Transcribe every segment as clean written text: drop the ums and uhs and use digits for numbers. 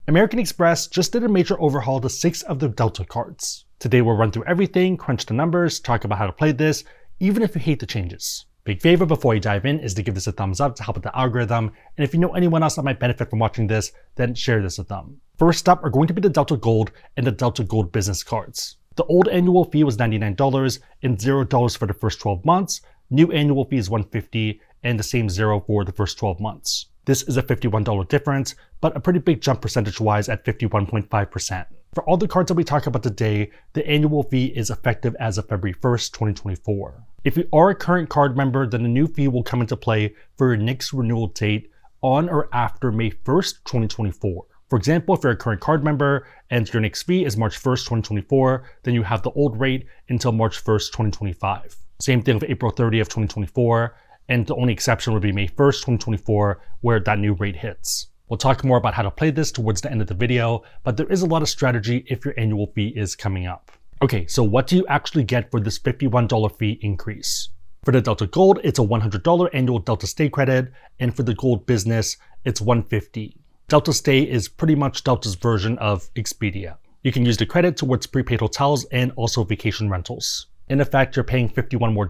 American Express just did a major overhaul to 6 of their Delta cards. Today we'll run through everything, crunch the numbers, talk about how to play this, even if you hate the changes. Big favor before you dive in is to give this a thumbs up to help with the algorithm, and if you know anyone else that might benefit from watching this, then share this with them. First up are going to be the Delta Gold and the Delta Gold Business cards. The old annual fee was $99 and $0 for the first 12 months. New annual fee is $150 and the same $0 for the first 12 months. This is a $51 difference, but a pretty big jump percentage-wise at 51.5%. For all the cards that we talk about today, the annual fee is effective as of February 1st, 2024. If you are a current card member, then the new fee will come into play for your next renewal date on or after May 1st, 2024. For example, if you're a current card member and your next fee is March 1st, 2024, then you have the old rate until March 1st, 2025. Same thing with April 30th, 2024, and the only exception would be May 1st, 2024, where that new rate hits. We'll talk more about how to play this towards the end of the video, but there is a lot of strategy if your annual fee is coming up. Okay, so what do you actually get for this $51 fee increase? For the Delta Gold, it's a $100 annual Delta Stay credit, and for the Gold Business, it's $150. Delta Stay is pretty much Delta's version of Expedia. You can use the credit towards prepaid hotels and also vacation rentals. In effect, you're paying $51 more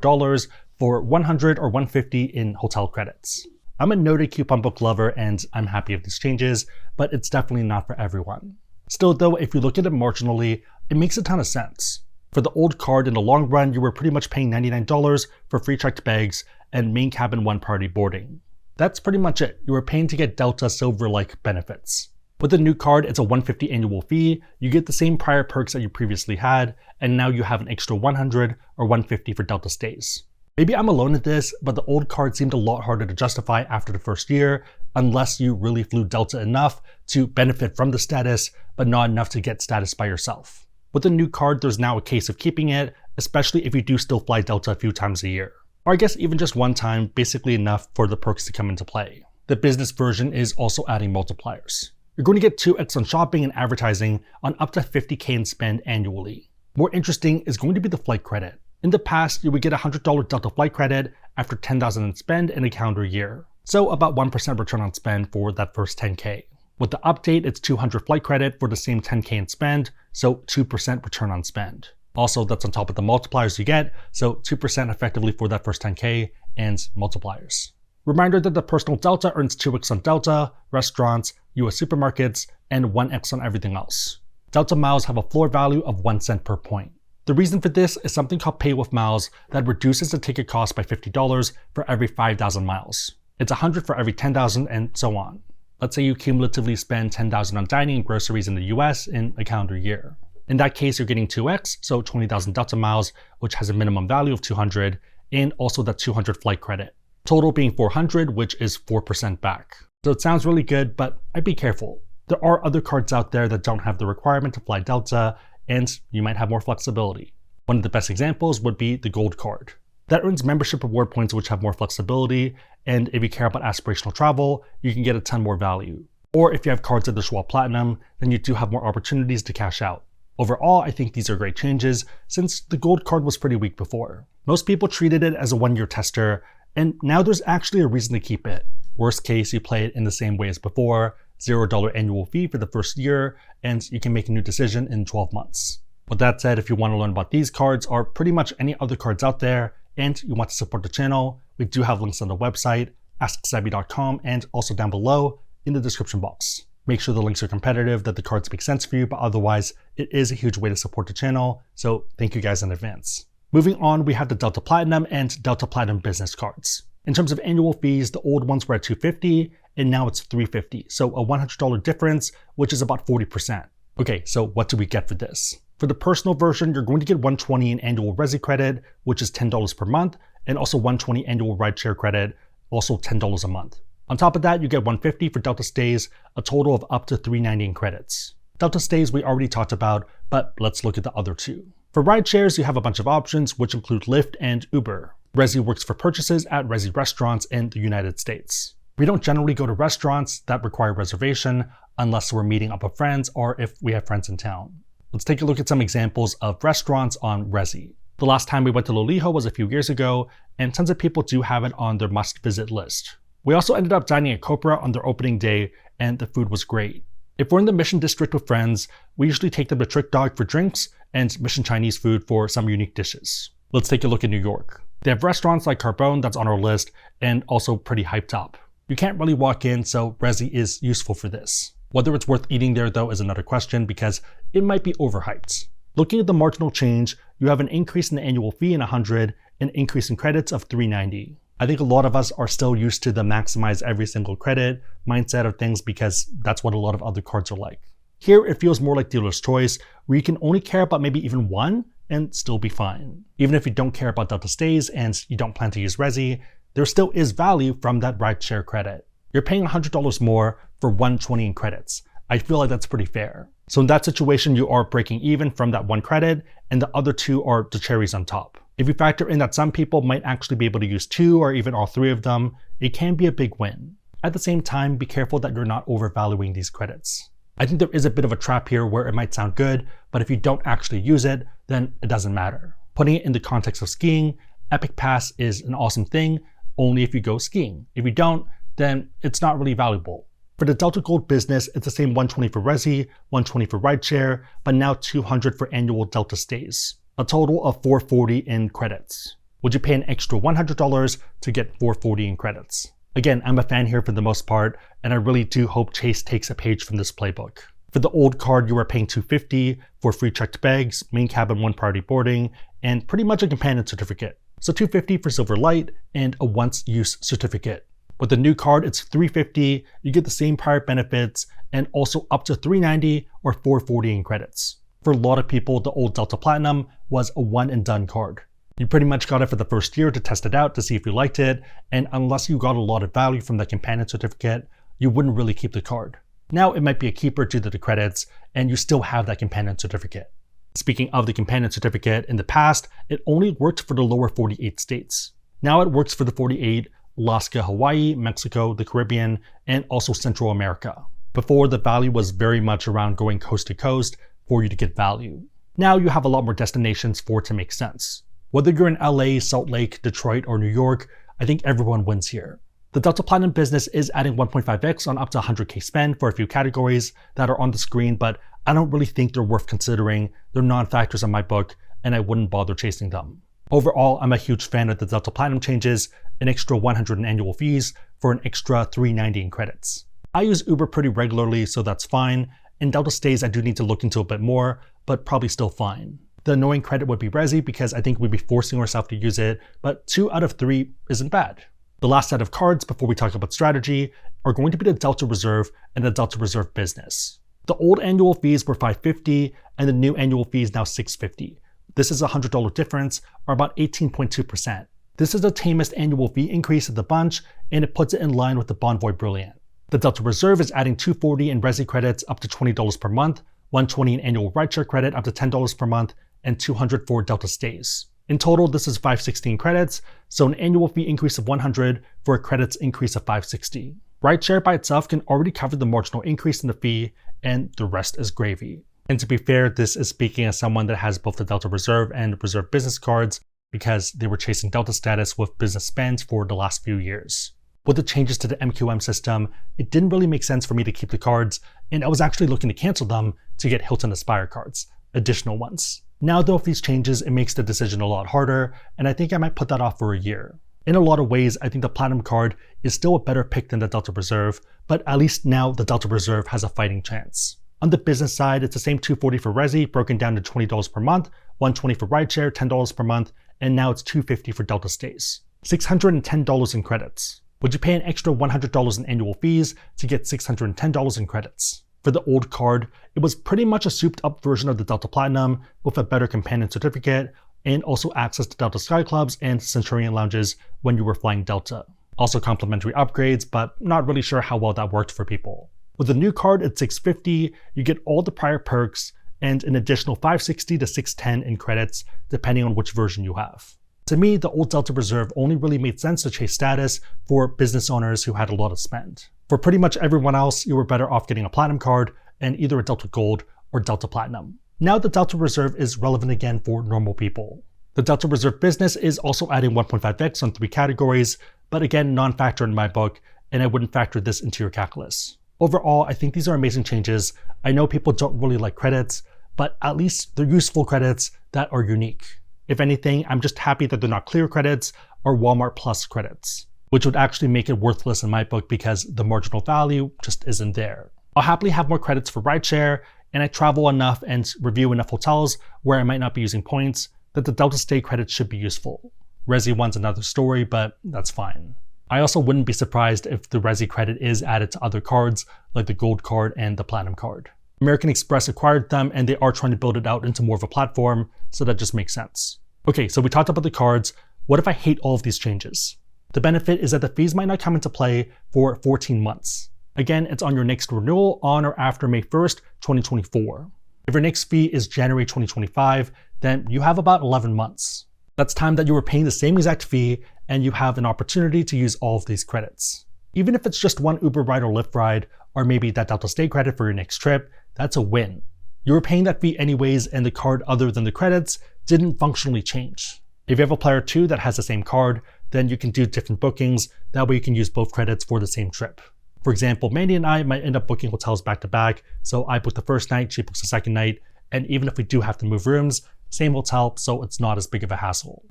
for $100 or $150 in hotel credits. I'm a noted coupon book lover and I'm happy with these changes, but it's definitely not for everyone. Still though, if you look at it marginally, it makes a ton of sense. For the old card, in the long run, you were pretty much paying $99 for free checked bags and main cabin one party boarding. That's pretty much it. You were paying to get Delta Silver-like benefits. With the new card, it's a $150 annual fee. You get the same prior perks that you previously had, and now you have an extra $100 or $150 for Delta Stays. Maybe I'm alone at this, but the old card seemed a lot harder to justify after the first year, unless you really flew Delta enough to benefit from the status, but not enough to get status by yourself. With the new card, there's now a case of keeping it, especially if you do still fly Delta a few times a year. Or I guess even just one time, basically enough for the perks to come into play. The business version is also adding multipliers. You're going to get 2x on shopping and advertising on up to $50K in spend annually. More interesting is going to be the flight credit. In the past, you would get a $100 Delta flight credit after $10,000 in spend in a calendar year. So about 1% return on spend for that first $10K. With the update, it's 200 flight credit for the same $10K in spend, so 2% return on spend. Also, that's on top of the multipliers you get, so 2% effectively for that first $10K and multipliers. Reminder that the personal Delta earns 2x on Delta, restaurants, US supermarkets, and 1x on everything else. Delta miles have a floor value of 1 cent per point. The reason for this is something called Pay with Miles that reduces the ticket cost by $50 for every 5,000 miles. It's $100 for every 10,000 and so on. Let's say you cumulatively spend $10,000 on dining and groceries in the US in a calendar year. In that case, you're getting 2x, so 20,000 Delta miles, which has a minimum value of 200, and also that 200 flight credit. Total being 400, which is 4% back. So it sounds really good, but I'd be careful. There are other cards out there that don't have the requirement to fly Delta, and you might have more flexibility. One of the best examples would be the Gold card. That earns membership reward points which have more flexibility, and if you care about aspirational travel, you can get a ton more value. Or if you have cards at the Schwab Platinum, then you do have more opportunities to cash out. Overall, I think these are great changes, since the Gold card was pretty weak before. Most people treated it as a one-year tester, and now there's actually a reason to keep it. Worst case, you play it in the same way as before, $0 annual fee for the first year, and you can make a new decision in 12 months. With that said, if you want to learn about these cards or pretty much any other cards out there, and you want to support the channel, we do have links on the website, asksabby.com, and also down below in the description box. Make sure the links are competitive, that the cards make sense for you, but otherwise, it is a huge way to support the channel, so thank you guys in advance. Moving on, we have the Delta Platinum and Delta Platinum Business cards. In terms of annual fees, the old ones were at $250, and now it's $350, so a $100 difference, which is about 40%. Okay, so what do we get for this? For the personal version, you're going to get $120 in annual Resi credit, which is $10 per month, and also $120 annual rideshare credit, also $10 a month. On top of that, you get $150 for Delta Stays, a total of up to $390 in credits. Delta Stays we already talked about, but let's look at the other two. For rideshares, you have a bunch of options, which include Lyft and Uber. Resi works for purchases at Resi restaurants in the United States. We don't generally go to restaurants that require reservation unless we're meeting up with friends or if we have friends in town. Let's take a look at some examples of restaurants on Resi. The last time we went to Loliho was a few years ago, and tons of people do have it on their must-visit list. We also ended up dining at Copra on their opening day, and the food was great. If we're in the Mission District with friends, we usually take them to Trick Dog for drinks and Mission Chinese food for some unique dishes. Let's take a look at New York. They have restaurants like Carbone that's on our list and also pretty hyped up. You can't really walk in, so Resi is useful for this. Whether it's worth eating there though is another question because it might be overhyped. Looking at the marginal change, you have an increase in the annual fee in 100, an increase in credits of 390. I think a lot of us are still used to the maximize every single credit mindset of things because that's what a lot of other cards are like. Here, it feels more like dealer's choice, where you can only care about maybe even one and still be fine. Even if you don't care about Delta stays and you don't plan to use Resi, there still is value from that rideshare credit. You're paying $100 more for 120 in credits. I feel like that's pretty fair. So in that situation, you are breaking even from that one credit, and the other two are the cherries on top. If you factor in that some people might actually be able to use two or even all three of them, it can be a big win. At the same time, be careful that you're not overvaluing these credits. I think there is a bit of a trap here where it might sound good, but if you don't actually use it, then it doesn't matter. Putting it in the context of skiing, Epic Pass is an awesome thing, only if you go skiing. If you don't, then it's not really valuable. For the Delta Gold business, it's the same 120 for Resi, 120 for rideshare, but now 200 for annual Delta stays. A total of 440 in credits. Would you pay an extra $100 to get 440 in credits? Again, I'm a fan here for the most part, and I really do hope Chase takes a page from this playbook. For the old card, you were paying $250 for free checked bags, main cabin 1 priority boarding, and pretty much a companion certificate. So $250 for Silver Light and a once-use certificate. With the new card, it's $350, you get the same prior benefits, and also up to $390 or $440 in credits. For a lot of people, the old Delta Platinum was a one and done card. You pretty much got it for the first year to test it out to see if you liked it, and unless you got a lot of value from the companion certificate, you wouldn't really keep the card. Now it might be a keeper due to the credits, and you still have that companion certificate. Speaking of the companion certificate, in the past, it only worked for the lower 48 states. Now it works for the 48, Alaska, Hawaii, Mexico, the Caribbean, and also Central America. Before, the value was very much around going coast to coast for you to get value. Now you have a lot more destinations for it to make sense. Whether you're in LA, Salt Lake, Detroit, or New York, I think everyone wins here. The Delta Platinum business is adding 1.5x on up to 100k spend for a few categories that are on the screen, but I don't really think they're worth considering. They're non-factors in my book, and I wouldn't bother chasing them. Overall, I'm a huge fan of the Delta Platinum changes, an extra 100 in annual fees for an extra 390 in credits. I use Uber pretty regularly, so that's fine. In Delta stays, I do need to look into a bit more, but probably still fine. The annoying credit would be Resi because I think we'd be forcing ourselves to use it, but 2 out of 3 isn't bad. The last set of cards before we talk about strategy are going to be the Delta Reserve and the Delta Reserve Business. The old annual fees were $550 and the new annual fee is now $650. This is a $100 difference, or about 18.2%. This is the tamest annual fee increase of the bunch, and it puts it in line with the Bonvoy Brilliant. The Delta Reserve is adding $240 in Resi credits up to $20 per month, $120 in annual rideshare credit up to $10 per month, and $200 for Delta stays. In total, this is $560 credits, so an annual fee increase of $100 for a credits increase of $560. Rideshare by itself can already cover the marginal increase in the fee, and the rest is gravy. And to be fair, this is speaking as someone that has both the Delta Reserve and Reserve Business cards because they were chasing Delta status with business spends for the last few years. With the changes to the MQM system, it didn't really make sense for me to keep the cards, and I was actually looking to cancel them to get Hilton Aspire cards, additional ones. Now though, with these changes, it makes the decision a lot harder, and I think I might put that off for a year. In a lot of ways, I think the Platinum card is still a better pick than the Delta Reserve, but at least now the Delta Reserve has a fighting chance. On the business side, it's the same $240 for Resi, broken down to $20 per month, $120 for rideshare, $10 per month, and now it's $250 for Delta stays. $610 in credits. Would you pay an extra $100 in annual fees to get $610 in credits? For the old card, it was pretty much a souped up version of the Delta Platinum with a better companion certificate and also access to Delta Sky Clubs and Centurion Lounges when you were flying Delta. Also complimentary upgrades, but not really sure how well that worked for people. With the new card at $650, you get all the prior perks and an additional $560 to $610 in credits depending on which version you have. To me, the old Delta Reserve only really made sense to chase status for business owners who had a lot of spend. For pretty much everyone else, you were better off getting a Platinum card and either a Delta Gold or Delta Platinum. Now the Delta Reserve is relevant again for normal people. The Delta Reserve Business is also adding 1.5x on 3 categories, but again, non-factor in my book, and I wouldn't factor this into your calculus. Overall, I think these are amazing changes. I know people don't really like credits, but at least they're useful credits that are unique. If anything, I'm just happy that they're not Clear credits or Walmart Plus credits, which would actually make it worthless in my book because the marginal value just isn't there. I'll happily have more credits for rideshare, and I travel enough and review enough hotels where I might not be using points that the Delta Stay credits should be useful. Resi one's another story, but that's fine. I also wouldn't be surprised if the Resi credit is added to other cards like the Gold card and the Platinum card. American Express acquired them and they are trying to build it out into more of a platform, so that just makes sense. Okay, so we talked about the cards. What if I hate all of these changes? The benefit is that the fees might not come into play for 14 months. Again, it's on your next renewal on or after May 1st, 2024. If your next fee is January 2025, then you have about 11 months. That's time that you were paying the same exact fee and you have an opportunity to use all of these credits. Even if it's just one Uber ride or Lyft ride, or maybe that Delta Stay credit for your next trip, that's a win. You were paying that fee anyways and the card other than the credits didn't functionally change. If you have a player too that has the same card, then you can do different bookings. That way you can use both credits for the same trip. For example, Mandy and I might end up booking hotels back to back, so I book the first night, she books the second night, and even if we do have to move rooms, same hotel, so it's not as big of a hassle.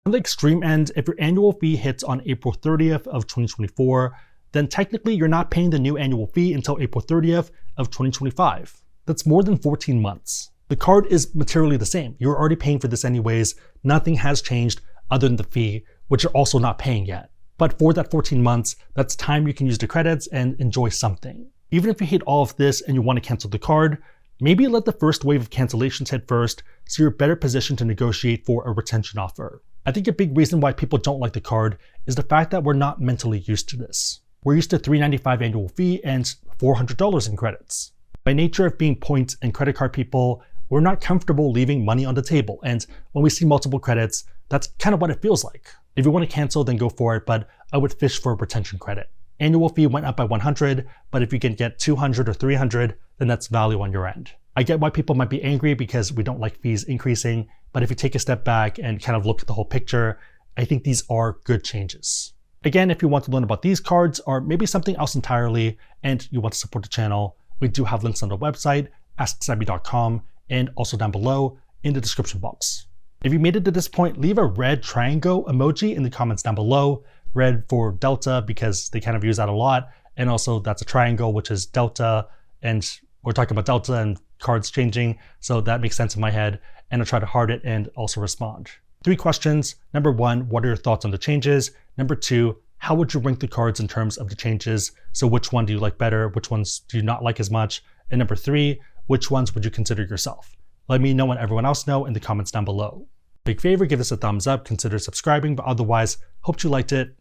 On the extreme end, if your annual fee hits on April 30th of 2024, then technically you're not paying the new annual fee until April 30th of 2025. That's more than 14 months. The card is materially the same. You're already paying for this anyways. Nothing has changed other than the fee, which you're also not paying yet. But for that 14 months, that's time you can use the credits and enjoy something. Even if you hate all of this and you want to cancel the card, maybe let the first wave of cancellations hit first so you're better positioned to negotiate for a retention offer. I think a big reason why people don't like the card is the fact that we're not mentally used to this. We're used to $395 annual fee and $400 in credits. By nature of being points and credit card people, we're not comfortable leaving money on the table, and when we see multiple credits, that's kind of what it feels like. If you want to cancel, then go for it, but I would fish for a retention credit. Annual fee went up by 100, but if you can get 200 or 300, then that's value on your end. I get why people might be angry because we don't like fees increasing, but if you take a step back and kind of look at the whole picture, I think these are good changes. Again, if you want to learn about these cards or maybe something else entirely, and you want to support the channel, we do have links on the website, asksabby.com, and also down below in the description box. If you made it to this point, leave a red triangle emoji in the comments down below. Red for Delta because they kind of use that a lot. And also that's a triangle, which is Delta. And we're talking about Delta and cards changing. So that makes sense in my head. And I'll try to heart it and also respond. 3 questions. Number 1, what are your thoughts on the changes? Number 2, how would you rank the cards in terms of the changes? So which one do you like better? Which ones do you not like as much? And number 3, which ones would you consider yourself? Let me know and everyone else know in the comments down below. Big favor, give us a thumbs up, consider subscribing, but otherwise, hope you liked it.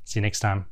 See you next time.